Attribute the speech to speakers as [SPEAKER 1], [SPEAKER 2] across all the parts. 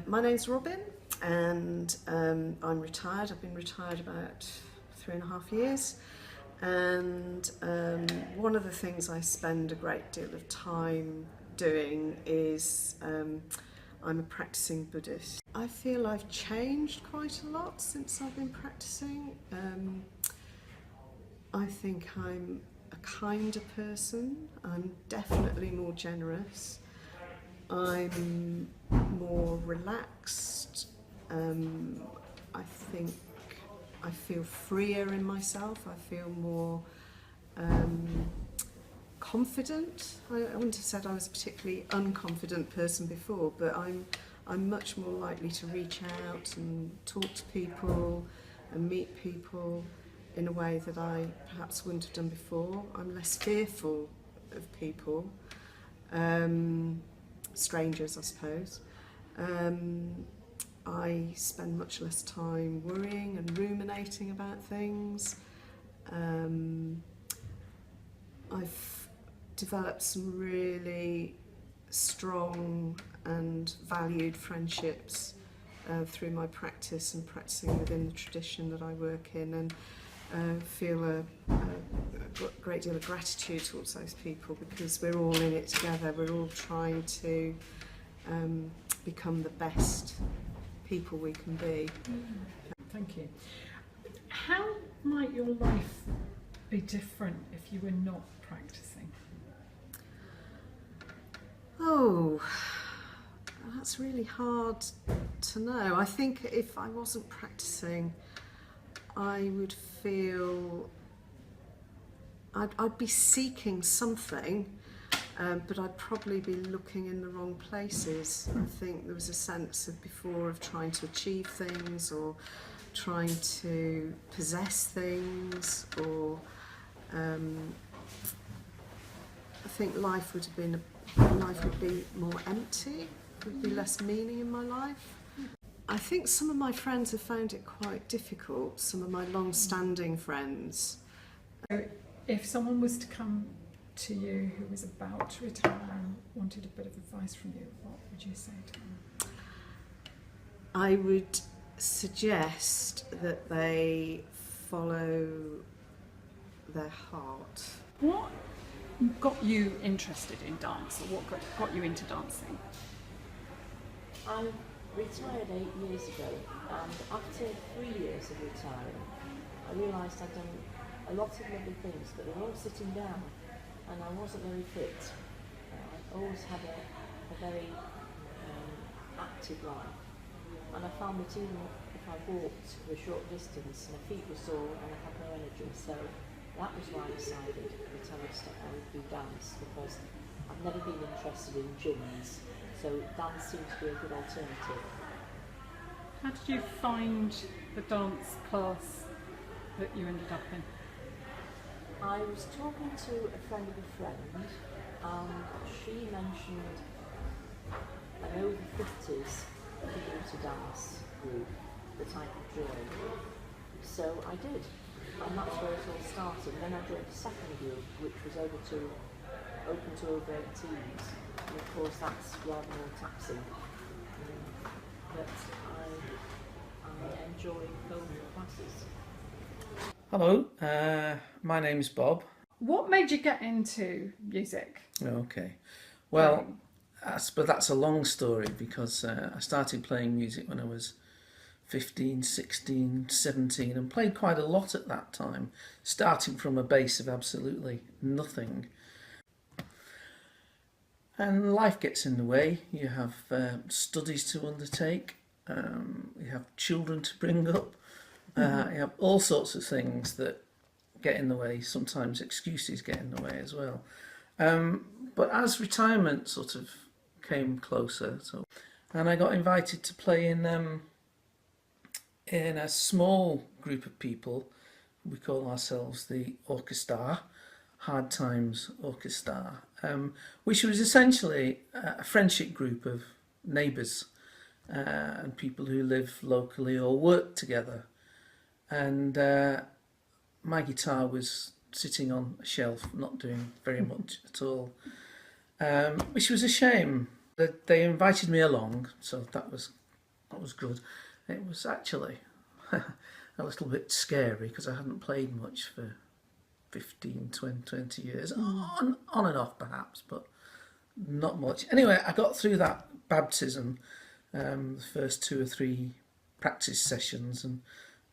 [SPEAKER 1] My name's Robin, and I'm retired. I've been retired about 3.5 years, and one of the things I spend a great deal of time doing is I'm a practicing Buddhist. I feel I've changed quite a lot since I've been practicing. I think I'm a kinder person. I'm definitely more generous. I'm more relaxed. I think I feel freer in myself. I feel more confident. I wouldn't have said I was a particularly unconfident person before, but I'm much more likely to reach out and talk to people and meet people in a way that I perhaps wouldn't have done before. I'm less fearful of people. Strangers, I suppose. I spend much less time worrying and ruminating about things. I've developed some really strong and valued friendships through my practice and practicing within the tradition that I work in, and feel a great deal of gratitude towards those people, because we're all in it together. We're all trying to become the best people we can be.
[SPEAKER 2] Thank you. How might your life be different if you were not practicing?
[SPEAKER 1] Oh, that's really hard to know. I think if I wasn't practicing, I would feel I'd be seeking something, but I'd probably be looking in the wrong places. I think there was a sense of before of trying to achieve things, or trying to possess things, or I think life would be more empty. There would be less meaning in my life. I think some of my friends have found it quite difficult, some of my long-standing friends.
[SPEAKER 2] So if someone was to come to you who was about to retire and wanted a bit of advice from you, what would you say to them?
[SPEAKER 1] I would suggest that they follow their heart.
[SPEAKER 2] What got you interested in dance, or what got you into dancing?
[SPEAKER 3] I retired 8 years ago, and after 3 years of retiring, I realised I'd done a lot of lovely things, but they were all sitting down, and I wasn't very fit. I always had a very active life, and I found that even if I walked for a short distance, my feet were sore and I had no energy. So that was why I decided that I would do dance, because I've never been interested in gyms, so dance seemed to be a good alternative.
[SPEAKER 2] How did you find the dance class that you ended up in?
[SPEAKER 3] I was talking to a friend of a friend, and she mentioned an over 50s theatre dance group that I could join. So I did, and that's where it all started. Then I joined a second group, which was open to over 18s, and of course that's rather more taxing. But I enjoy going to classes.
[SPEAKER 4] Hello, my name's Bob.
[SPEAKER 2] What made you get into music?
[SPEAKER 4] Okay, well, but that's a long story, because I started playing music when I was 15, 16, 17, and played quite a lot at that time, starting from a base of absolutely nothing. And life gets in the way. You have studies to undertake, you have children to bring up, you have all sorts of things that get in the way. Sometimes excuses get in the way as well. But as retirement sort of came closer, and I got invited to play in a small group of people. We call ourselves the Orchestra, Hard Times Orchestra, which was essentially a friendship group of neighbours and people who live locally or work together. And my guitar was sitting on a shelf, not doing very much at all, which was a shame. They invited me along, so that was that was good. It was actually a little bit scary because I hadn't played much for 15, 20 years, on and off perhaps, but not much. Anyway, I got through that baptism, the first 2 or 3 practice sessions, and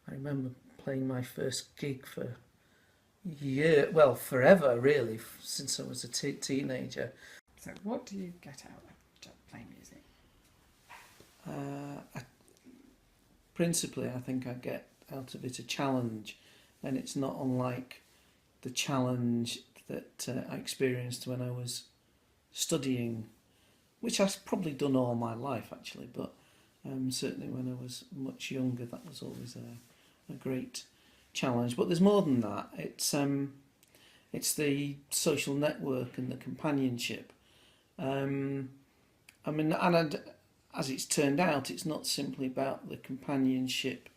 [SPEAKER 4] I remember playing my first gig for forever really, since I was a teenager.
[SPEAKER 2] So what do you get out of just playing music?
[SPEAKER 4] Principally, I think I get out of it a challenge, and it's not unlike the challenge that I experienced when I was studying, which I've probably done all my life actually, but certainly when I was much younger, that was always a great challenge. But there's more than that. It's the social network and the companionship. As it's turned out, it's not simply about the companionship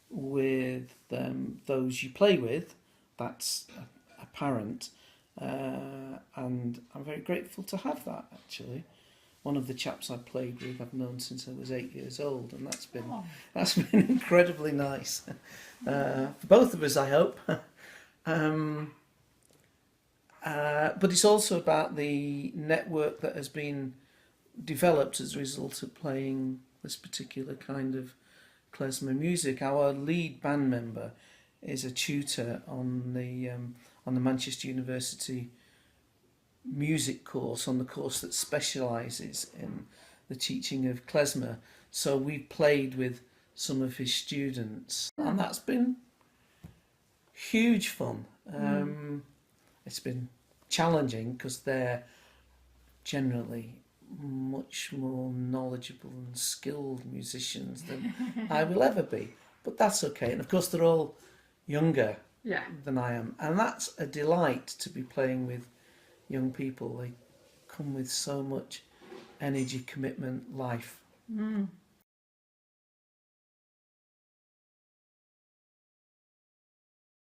[SPEAKER 4] with those you play with. That's apparent, and I'm very grateful to have that. Actually, one of the chaps I played with, I've known since I was 8 years old, and that's been incredibly nice for both of us, I hope. But it's also about the network that has been developed as a result of playing this particular kind of klezmer music. Our lead band member is a tutor on the Manchester University music course, on the course that specialises in the teaching of klezmer. So we've played with some of his students, and that's been huge fun. It's been challenging because they're generally much more knowledgeable and skilled musicians than I will ever be, but that's okay. And of course they're all younger than I am, and that's a delight to be playing with young people. They come with so much energy, commitment, life.